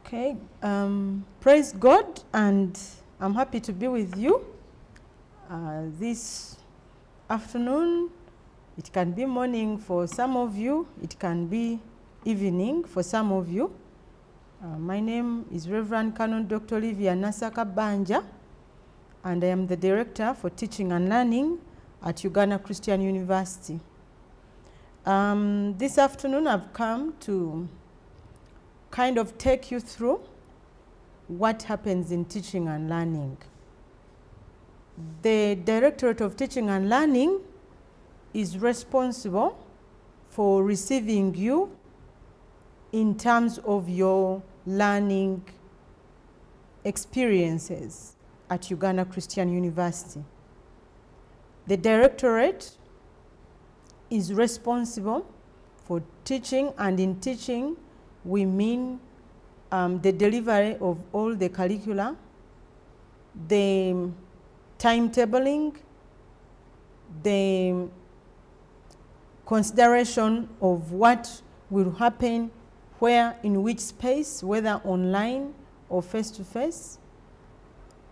Okay, praise God, and I'm happy to be with you this afternoon. It can be morning for some of you, it can be evening for some of you. My name is Reverend Canon Dr. Olivia Nasaka Banja, and I am the Director for Teaching and Learning at Uganda Christian University. This afternoon I've come to kind of take you through what happens in teaching and learning. The Directorate of Teaching and Learning is responsible for receiving you in terms of your learning experiences at Uganda Christian University. The Directorate is responsible for teaching, and in teaching we mean the delivery of all the curricula, the timetabling, the consideration of what will happen where, in which space, whether online or face-to-face.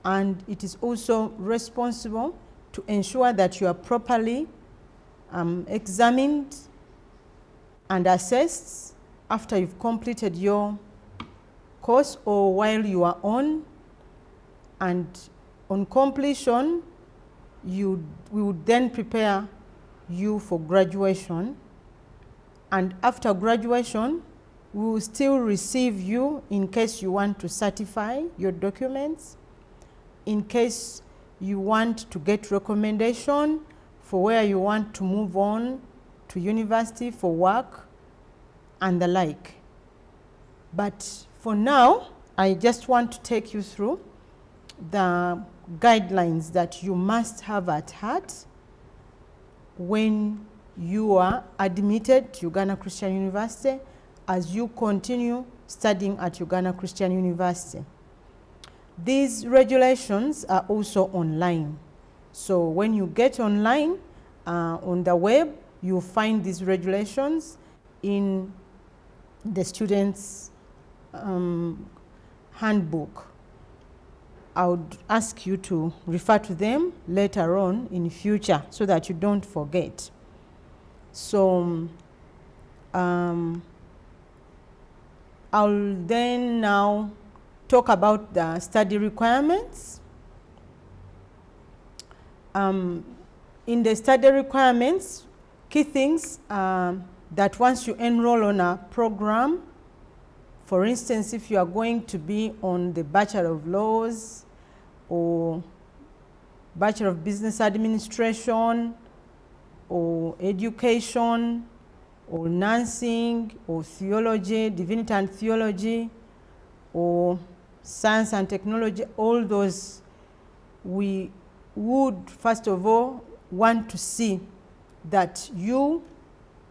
And it is also responsible to ensure that you are properly examined and assessed after you've completed your course or while you are on. And on completion, we would then prepare you for graduation. And after graduation, we will still receive you in case you want to certify your documents, in case you want to get recommendation for where you want to move on to university for work and the like. But for now, I just want to take you through the guidelines that you must have at heart when you are admitted to Uganda Christian University as you continue studying at Uganda Christian University. These regulations are also online. So when you get online on the web, you'll find these regulations in the students' handbook. I would ask you to refer to them later on in future so that you don't forget. So I'll then now talk about the study requirements. In the study requirements, key things that once you enroll on a program, for instance, if you are going to be on the Bachelor of Laws or Bachelor of Business Administration or Education or Nursing or Theology, Divinity and Theology, or Science and Technology, all those, we would first of all want to see that you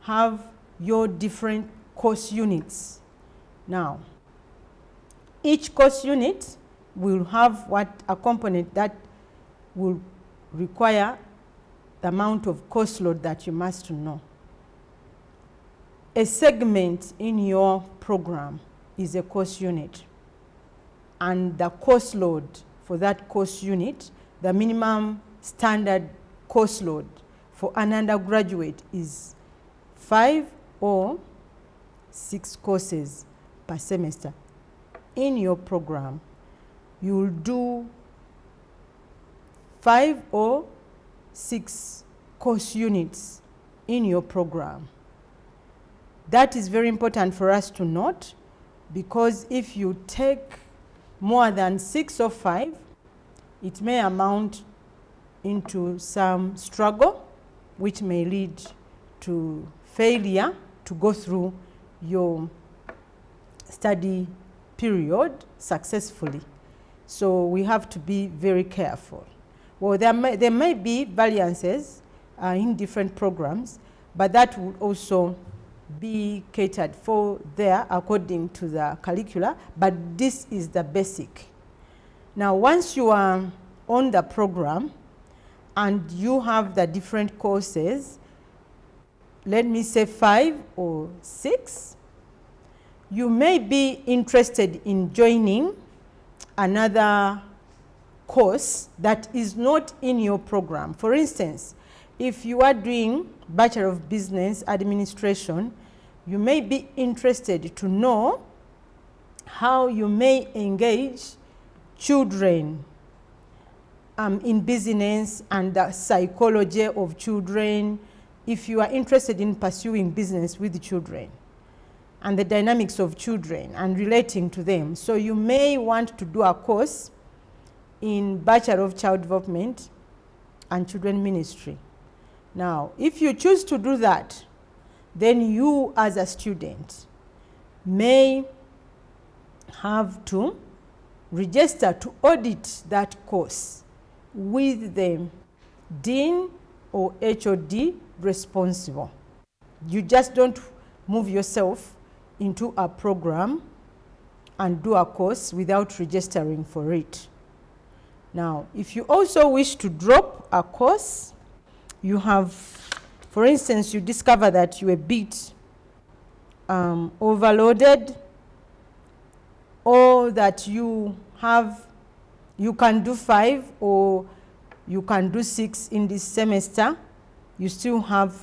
have your different course units. Now, each course unit will have a component that will require the amount of course load that you must know. A segment in your program is a course unit, and the course load for that course unit, the minimum standard course load for an undergraduate is 5 or 6 courses per semester. In your program, you will do 5 or 6 course units in your program. That is very important for us to note, because if you take more than 6 or 5, it may amount into some struggle, which may lead to failure to go through your study period successfully. So we have to be very careful. Well, there may be variances in different programs, but that would also be catered for there according to the curricula, but this is the basic. Now, once you are on the program and you have the different courses, let me say 5 or 6, you may be interested in joining another course that is not in your program. For instance, if you are doing Bachelor of Business Administration, you may be interested to know how you may engage children in business and the psychology of children, if you are interested in pursuing business with children and the dynamics of children and relating to them. So you may want to do a course in Bachelor of Child Development and Children Ministry. Now, if you choose to do that, then you as a student may have to register to audit that course with the dean or HOD responsible. You just don't move yourself into a program and do a course without registering for it. Now, if you also wish to drop a course, you have, for instance, you discover that you're a bit overloaded, or that you can do 5 or you can do 6 in this semester, you still have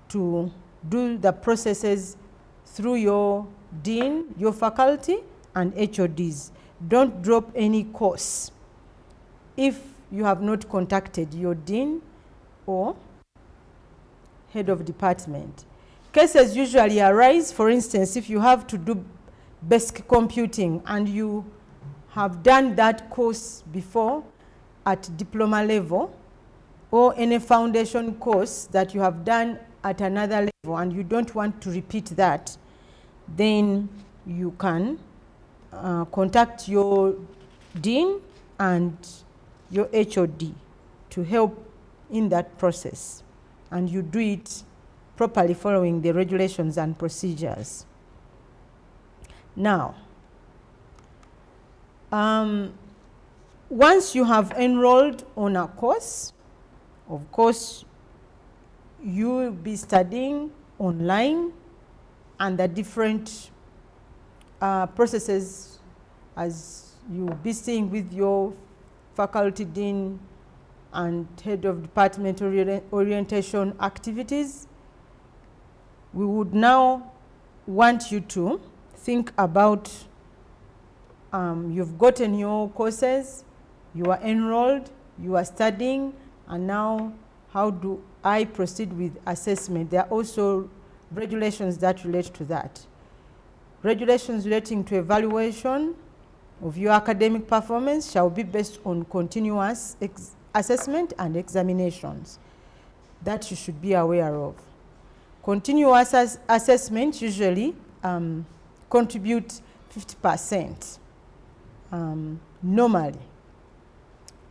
to do the processes through your dean, your faculty, and HODs. Don't drop any course if you have not contacted your dean or head of department. Cases usually arise, for instance, if you have to do basic computing and you have done that course before at diploma level, or any foundation course that you have done at another level and you don't want to repeat that, then you can contact your dean and your HOD to help in that process, and you do it properly following the regulations and procedures. Now, once you have enrolled on a course, of course, you will be studying online, and the different processes as you will be seeing with your faculty dean and head of department orientation activities. We would now want you to think about, you've gotten your courses, you are enrolled, you are studying, and now how do I proceed with assessment? There are also regulations that relate to that. Regulations relating to evaluation of your academic performance shall be based on continuous assessment and examinations that you should be aware of. Continuous assessment usually contribute 50%, normally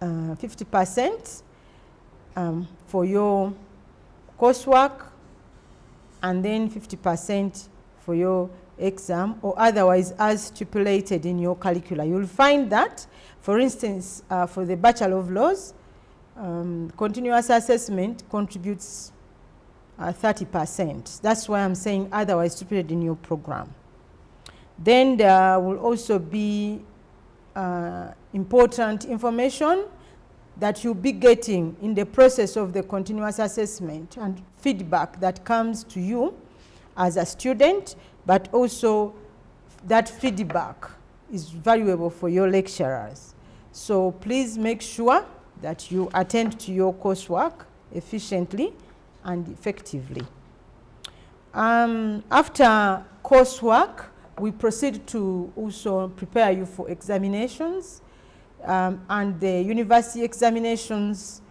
50% for your coursework, and then 50% for your exam, or otherwise as stipulated in your curricula. You'll find that, for instance, for the Bachelor of Laws, continuous assessment contributes 30%. That's why I'm saying otherwise stipulated in your program. Then there will also be important information that you'll be getting in the process of the continuous assessment and feedback that comes to you as a student, but also that feedback is valuable for your lecturers. So please make sure that you attend to your coursework efficiently and effectively. After coursework, we proceed to also prepare you for examinations, and the university examinations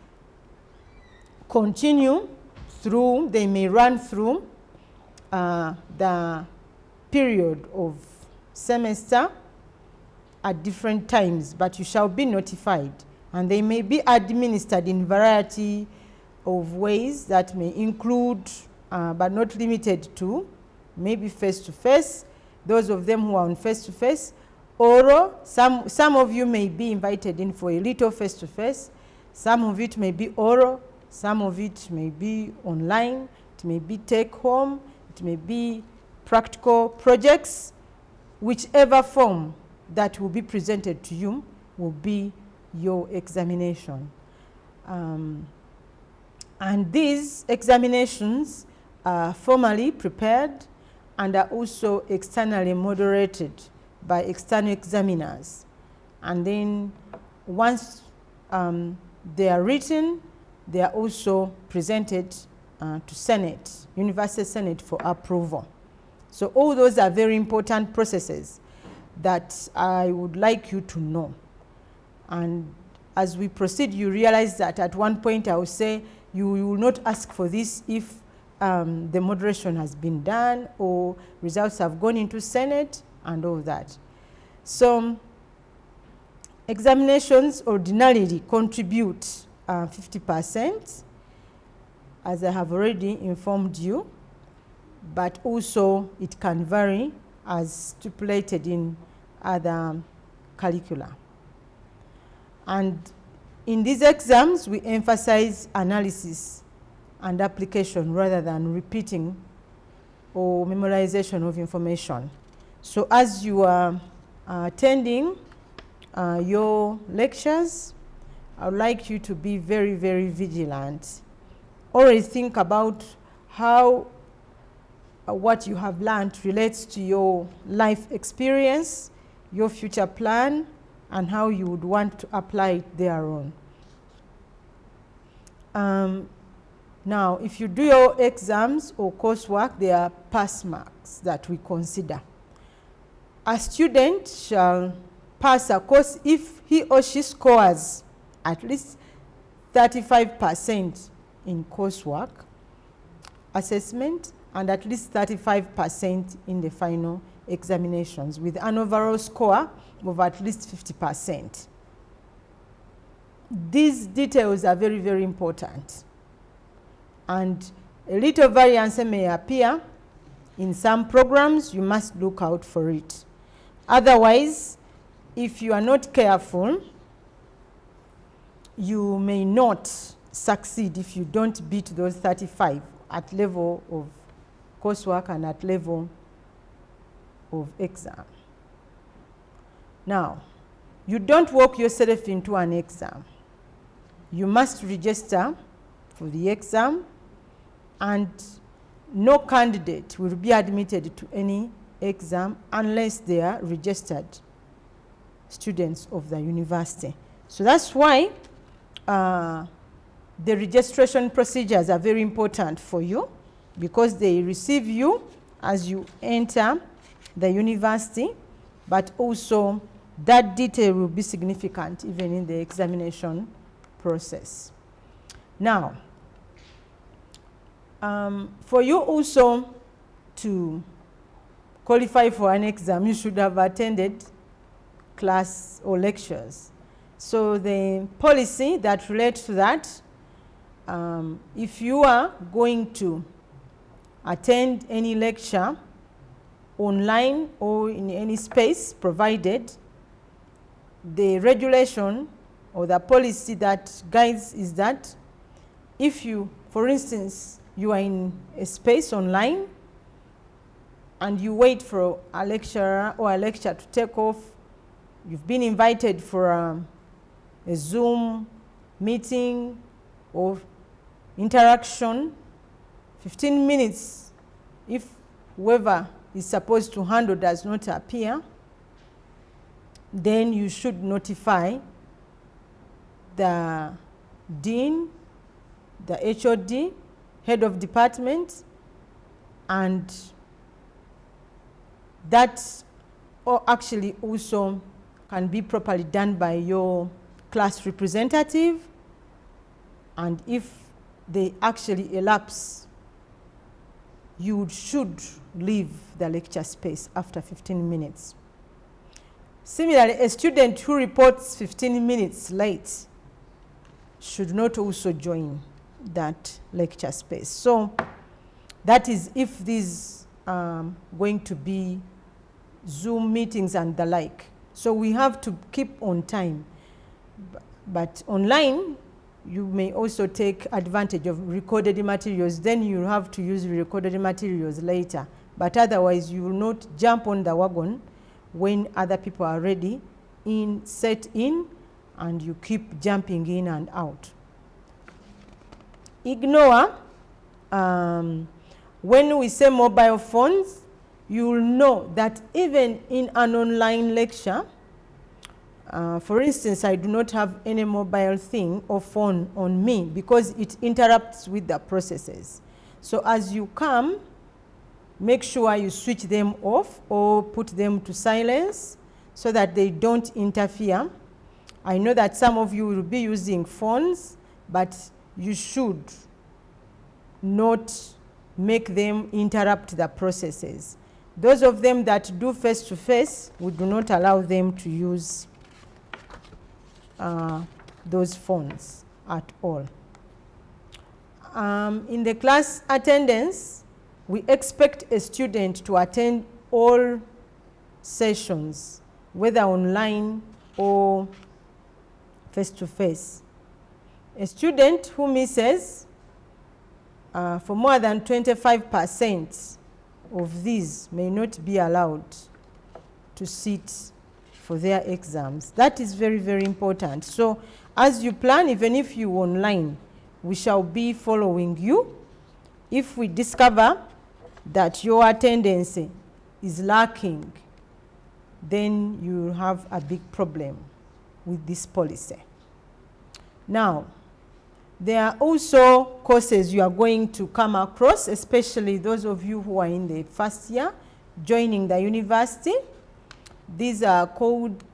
continue through, they may run through the period of semester at different times, but you shall be notified, and they may be administered in variety of ways that may include, but not limited to, maybe face-to-face, those of them who are on face-to-face, oral. Some of you may be invited in for a little face-to-face, some of it may be oral, some of it may be online, it may be take home, it may be practical projects, whichever form that will be presented to you will be your examination. And these examinations are formally prepared and are also externally moderated by external examiners. And then once they are written, they are also presented to Senate, University Senate, for approval. So all those are very important processes that I would like you to know. And as we proceed, you realize that at one point I will say you will not ask for this if the moderation has been done or results have gone into Senate and all that. So examinations ordinarily contribute 50%, as I have already informed you, but also it can vary as stipulated in other curricula. And in these exams, we emphasize analysis and application rather than repeating or memorization of information. So as you are attending your lectures, I would like you to be very, very vigilant. Always think about how what you have learned relates to your life experience, your future plan, and how you would want to apply it thereon. Now, if you do your exams or coursework, there are pass marks that we consider. A student shall pass a course if he or she scores at least 35% in coursework assessment and at least 35% in the final examinations, with an overall score of at least 50%. These details are very, very important. And a little variance may appear in some programs. You must look out for it. Otherwise, if you are not careful, you may not succeed if you don't beat those 35 at level of coursework and at level of exam. Now, you don't walk yourself into an exam. You must register for the exam, and no candidate will be admitted to any exam unless they are registered students of the university. So that's why the registration procedures are very important for you, because they receive you as you enter the university, but also that detail will be significant even in the examination process. Now, for you also to qualify for an exam, you should have attended class or lectures. So the policy that relates to that, if you are going to attend any lecture online or in any space provided, the regulation or the policy that guides is that if you, for instance, you are in a space online and you wait for a lecturer or a lecture to take off, you've been invited for a Zoom meeting or interaction, 15 minutes, if whoever is supposed to handle does not appear, then you should notify the dean, the HOD, head of department, and that actually also can be properly done by your class representative. And if they actually elapse, you should leave the lecture space after 15 minutes. Similarly, a student who reports 15 minutes late should not also join that lecture space. So that is if these are going to be Zoom meetings and the like. So we have to keep on time. But online, you may also take advantage of recorded materials. Then you have to use recorded materials later. but otherwise you will not jump on the wagon when other people are ready, set in, and you keep jumping in and out. Ignore, when we say mobile phones, you will know that even in an online lecture, for instance, I do not have any mobile thing or phone on me because it interrupts with the processes. So as you come, make sure you switch them off or put them to silence so that they don't interfere. I know that some of you will be using phones, but you should not make them interrupt the processes. Those of them that do face-to-face, we do not allow them to use those phones at all. In the class attendance, we expect a student to attend all sessions, whether online or face-to-face. A student who misses for more than 25% of these may not be allowed to sit for their exams. That is very, very important. So as you plan, even if you online, we shall be following you. If we discover that your attendance is lacking, then you have a big problem with this policy. Now, there are also courses you are going to come across, especially those of you who are in the first year joining the university. These are called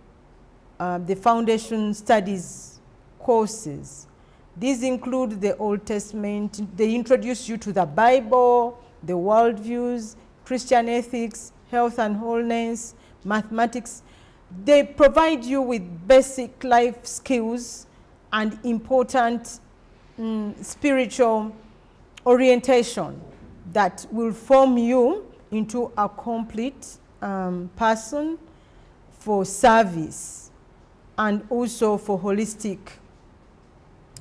the Foundation Studies courses. These include the Old Testament. They introduce you to the Bible, the worldviews, Christian ethics, health and wholeness, mathematics. They provide you with basic life skills and important spiritual orientation that will form you into a complete person for service and also for holistic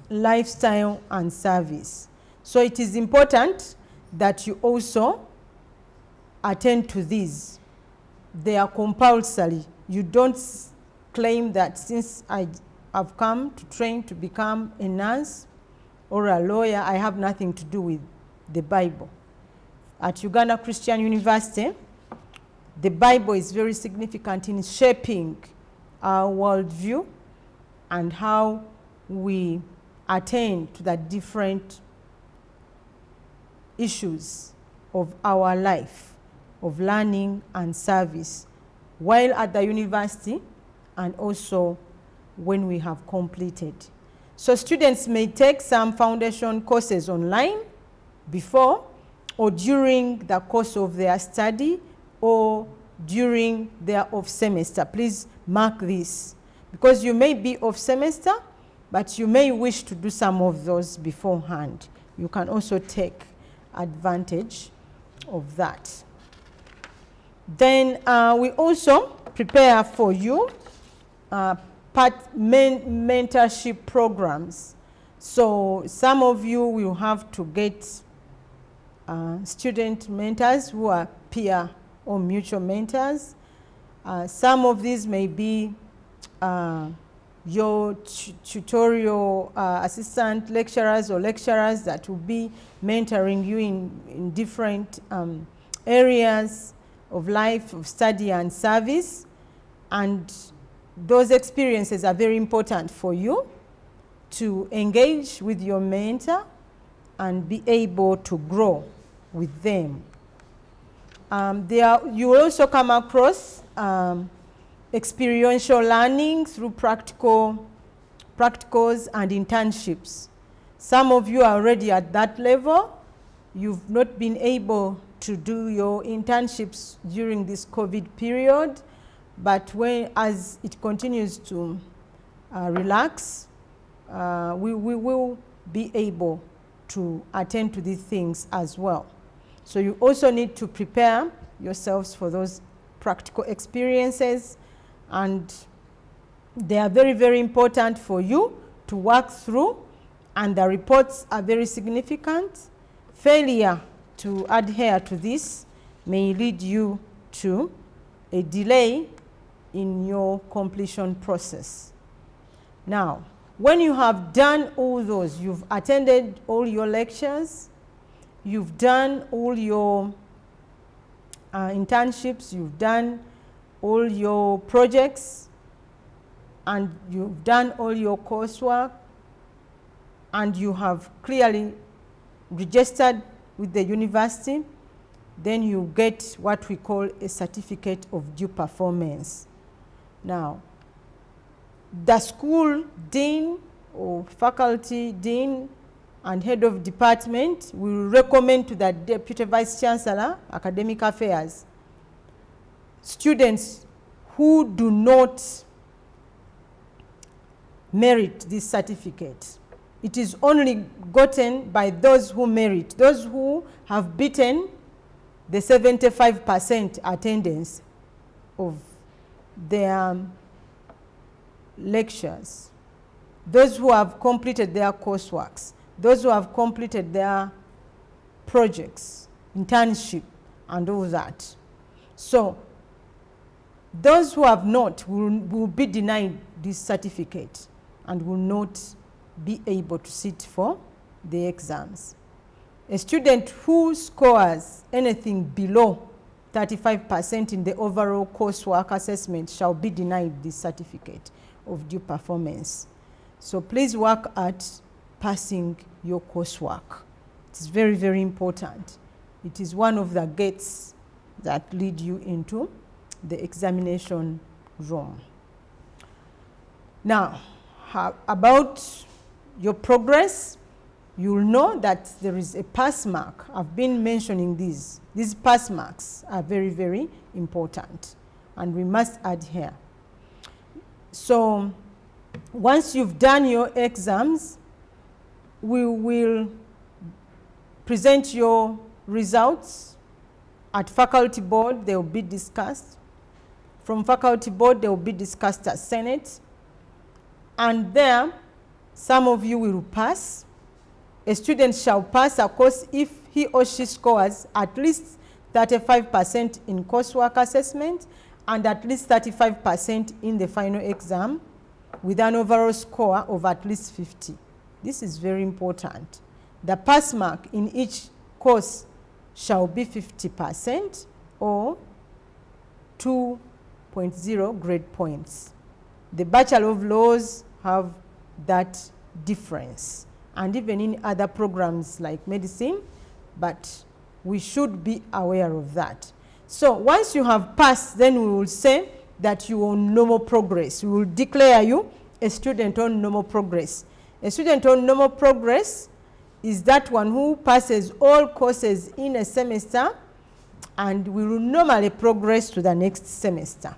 lifestyle and service. So it is important that you also attend to these. They are compulsory. You don't claim that since I have come to train to become a nurse or a lawyer, I have nothing to do with the Bible. At Uganda Christian University, the Bible is very significant in shaping our worldview and how we attain to the different issues of our life, of learning and service, while at the university and also when we have completed. So students may take some foundation courses online before or during the course of their study or during their off semester. Please mark this, because you may be off semester, but you may wish to do some of those beforehand. You can also take advantage of that. Then we also prepare for you mentorship programs. So some of you will have to get student mentors who are peer or mutual mentors. Some of these may be your tutorial assistant lecturers or lecturers that will be mentoring you in different areas of life, of study and service. And those experiences are very important for you to engage with your mentor and be able to grow with them. You will also come across experiential learning through practicals and internships. Some of you are already at that level. You've not been able to do your internships during this COVID period, but as it continues to relax, we will be able to attend to these things as well. So you also need to prepare yourselves for those practical experiences, and they are very, very important for you to work through, and the reports are very significant. Failure to adhere to this may lead you to a delay in your completion process. Now, when you have done all those, you've attended all your lectures, you've done all your internships, you've done all your projects, and you've done all your coursework, and you have clearly registered with the university, then you get what we call a certificate of due performance. Now, the school dean or faculty dean and head of department will recommend to the Deputy Vice Chancellor, Academic Affairs, students who do not merit this certificate. It is only gotten by those who merit, those who have beaten the 75% attendance of their lectures, those who have completed their courseworks, those who have completed their projects, internship, and all that. So those who have not will be denied this certificate and will not be able to sit for the exams. A student who scores anything below 35% in the overall coursework assessment shall be denied this certificate of due performance. So please work at passing your coursework. It's very, very important. It is one of the gates that lead you into the examination room. Now, about your progress, you'll know that there is a pass mark. I've been mentioning these. These pass marks are very, very important, and we must adhere. So once you've done your exams, we will present your results at faculty board. They will be discussed. From faculty board, they will be discussed at Senate. And there, some of you will pass. A student shall pass a course if he or she scores at least 35% in coursework assessment and at least 35% in the final exam with an overall score of at least 50. This is very important. The pass mark in each course shall be 50% or 2.0 grade points. The Bachelor of Laws have that difference, and even in other programs like medicine, but we should be aware of that. So once you have passed, then we will say that you are on normal progress. We will declare you a student on normal progress. A student on normal progress is that one who passes all courses in a semester and will normally progress to the next semester.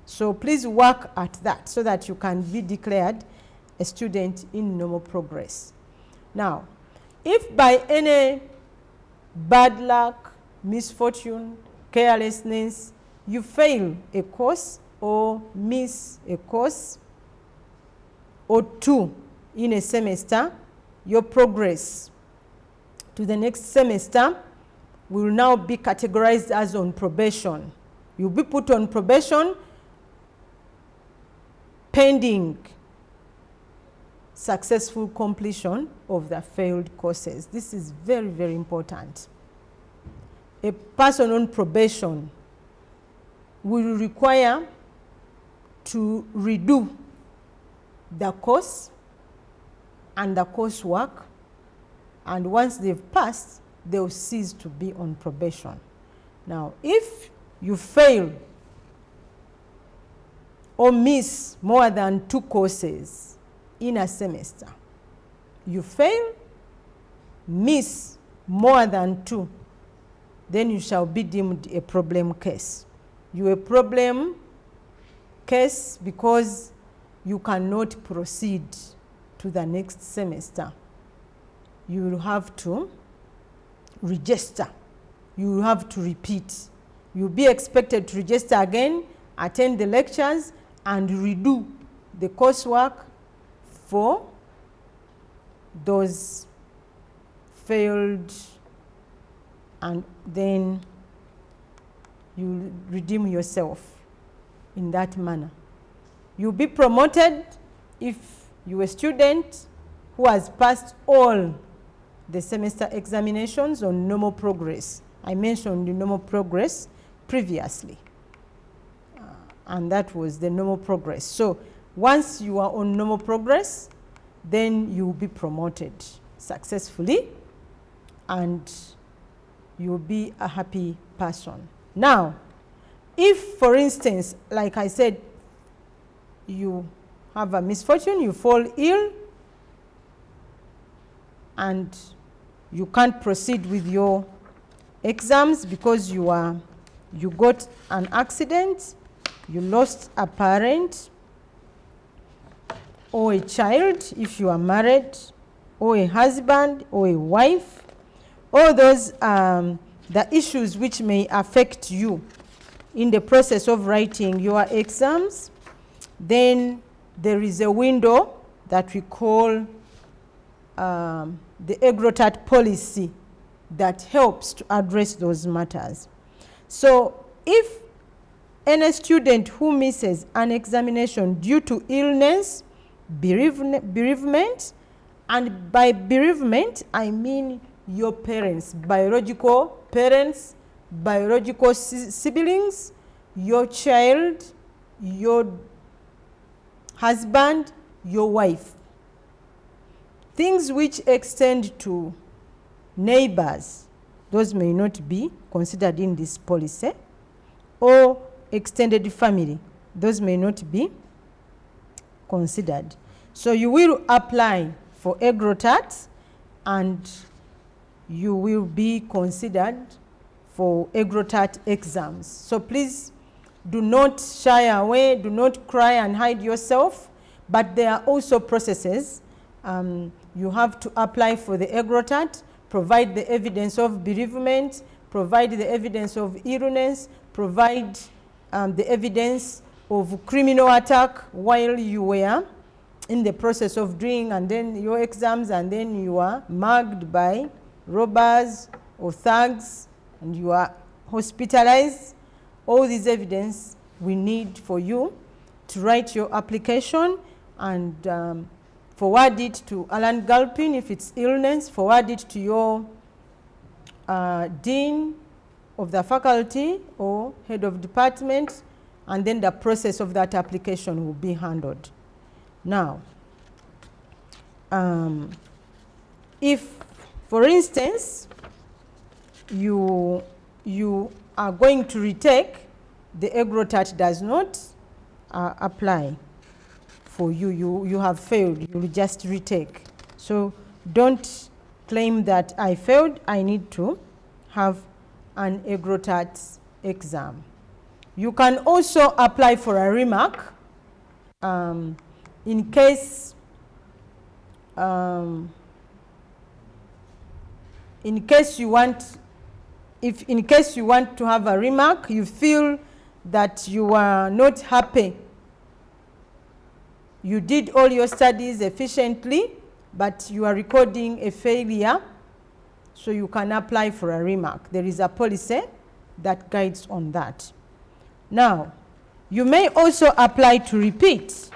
So please work at that so that you can be declared a student in normal progress. Now, if by any bad luck, misfortune, carelessness, you fail a course or miss a course or two in a semester, your progress to the next semester will now be categorized as on probation. You'll be put on probation pending successful completion of the failed courses. This is very, very important. A person on probation will require to redo the course and the coursework, and once they've passed, they'll cease to be on probation. Now, if you fail or miss more than 2 courses in a semester, you fail, miss more than 2, then you shall be deemed a problem case. You're a problem case because you cannot proceed to the next semester. You will have to register. You will have to repeat. You'll be expected to register again, attend the lectures, and redo the coursework for those failed and then you redeem yourself in that manner. You'll be promoted if you're a student who has passed all the semester examinations on normal progress. I mentioned the normal progress previously, and that was the normal progress. So once you are on normal progress, then you will be promoted successfully and you will be a happy person. Now, if, for instance, like I said, you have a misfortune, you fall ill, and you can't proceed with your exams because you got an accident, you lost a parent or a child if you are married, or a husband or a wife, all those the issues which may affect you in the process of writing your exams, then there is a window that we call the Agro Tax policy that helps to address those matters. So if any student who misses an examination due to illness, bereavement, and by bereavement I mean your parents, biological parents, biological siblings, your child, your husband, your wife. Things which extend to neighbors, those may not be considered in this policy, or extended family, those may not be considered. So you will apply for Agro Tax and you will be considered for Agro Tax exams. So please do not shy away, do not cry and hide yourself, but there are also processes. You have to apply for the Agro Tax, provide the evidence of bereavement, provide the evidence of illness, provide the evidence of criminal attack while you were in the process of doing and then your exams, and then you are mugged by robbers or thugs and you are hospitalized. All this evidence we need for you to write your application and forward it to Alan Galpin if it's illness, forward it to your dean of the faculty or head of department, and then the process of that application will be handled. Now, if, for instance, you are going to retake, the Agro Tax does not apply for you. You have failed, you will just retake. So don't claim that I failed, I need to have an Agro Tax exam. You can also apply for a remark in case you want, in case you want to have a remark, you feel that you are not happy. You did all your studies efficiently, but you are recording a failure, so you can apply for a remark. There is a policy that guides on that. Now, you may also apply to repeat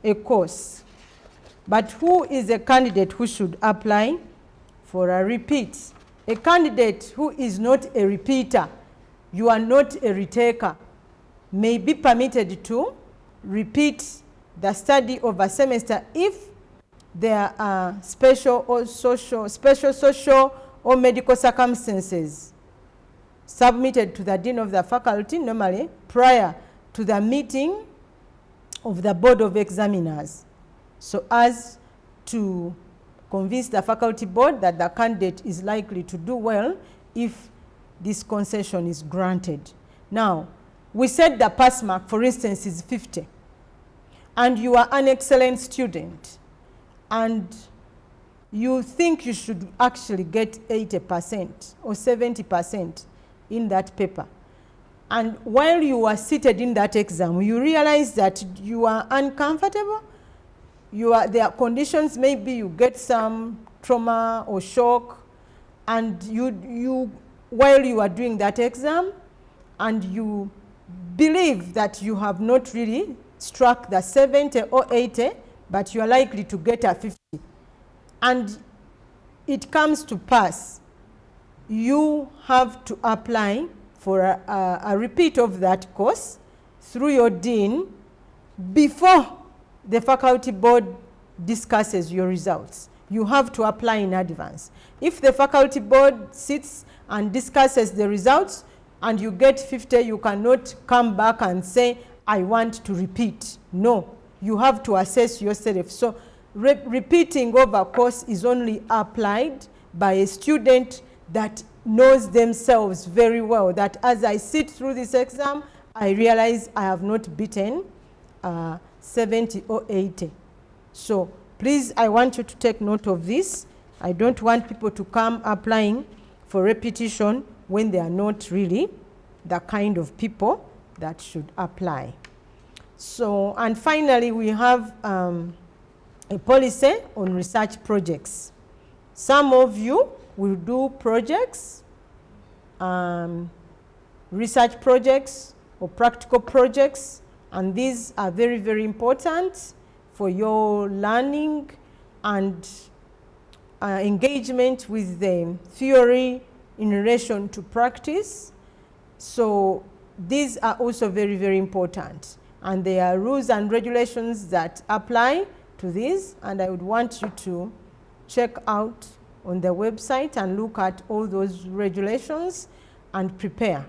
a course, but who is a candidate who should apply for a repeat? A candidate who is not a repeater, you are not a retaker, may be permitted to repeat the study of a semester if there are special social or medical circumstances submitted to the dean of the faculty, normally prior to the meeting of the board of examiners, so as to convince the faculty board that the candidate is likely to do well if this concession is granted. Now, we said the pass mark, for instance, is 50, and you are an excellent student, and you think you should actually get 80% or 70% in that paper. And while you are seated in that exam, you realize that you are uncomfortable. There are conditions, maybe you get some trauma or shock, and while you are doing that exam, and you believe that you have not really struck the 70 or 80, but you are likely to get a 50, and it comes to pass, you have to apply for a repeat of that course through your dean before the faculty board discusses your results. You have to apply in advance. If the faculty board sits and discusses the results and you get 50, you cannot come back and say, I want to repeat. No, you have to assess yourself. So repeating of a course is only applied by a student that knows themselves very well, that as I sit through this exam, I realize I have not beaten 70 or 80. So please, I want you to take note of this. I don't want people to come applying for repetition when they are not really the kind of people that should apply. So, and finally, we have a policy on research projects. Some of you will do projects, research projects or practical projects, and these are very, very important for your learning and engagement with the theory in relation to practice. So these are also very, very important, and there are rules and regulations that apply to these, and I would want you to check out on the website and look at all those regulations and prepare.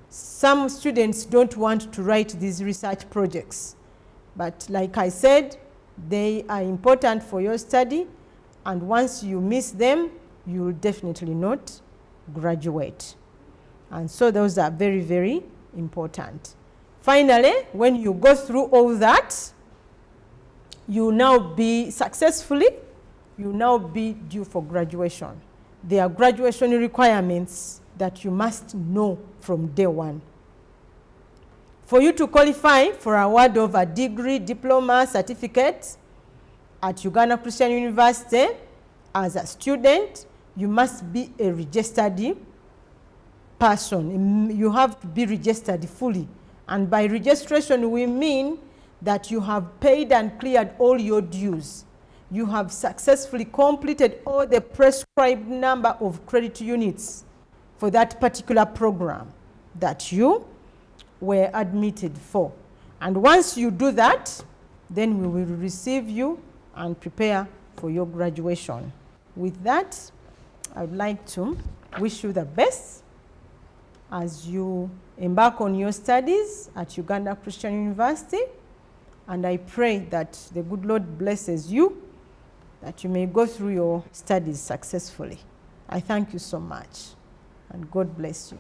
Some students don't want to write these research projects, but like I said, they are important for your study, and once you miss them, you will definitely not graduate. And so those are very, very important. Finally, when you go through all that, you now be successfully, you now be due for graduation. There are graduation requirements that you must know from day one. For you to qualify for award of a degree, diploma, certificate at Uganda Christian University as a student, you must be a registered person. You have to be registered fully. And by registration, we mean that you have paid and cleared all your dues. You have successfully completed all the prescribed number of credit units for that particular program that you were admitted for. And once you do that, then we will receive you and prepare for your graduation. With that, I would like to wish you the best as you embark on your studies at Uganda Christian University. And I pray that the good Lord blesses you, that you may go through your studies successfully. I thank you so much, and God bless you.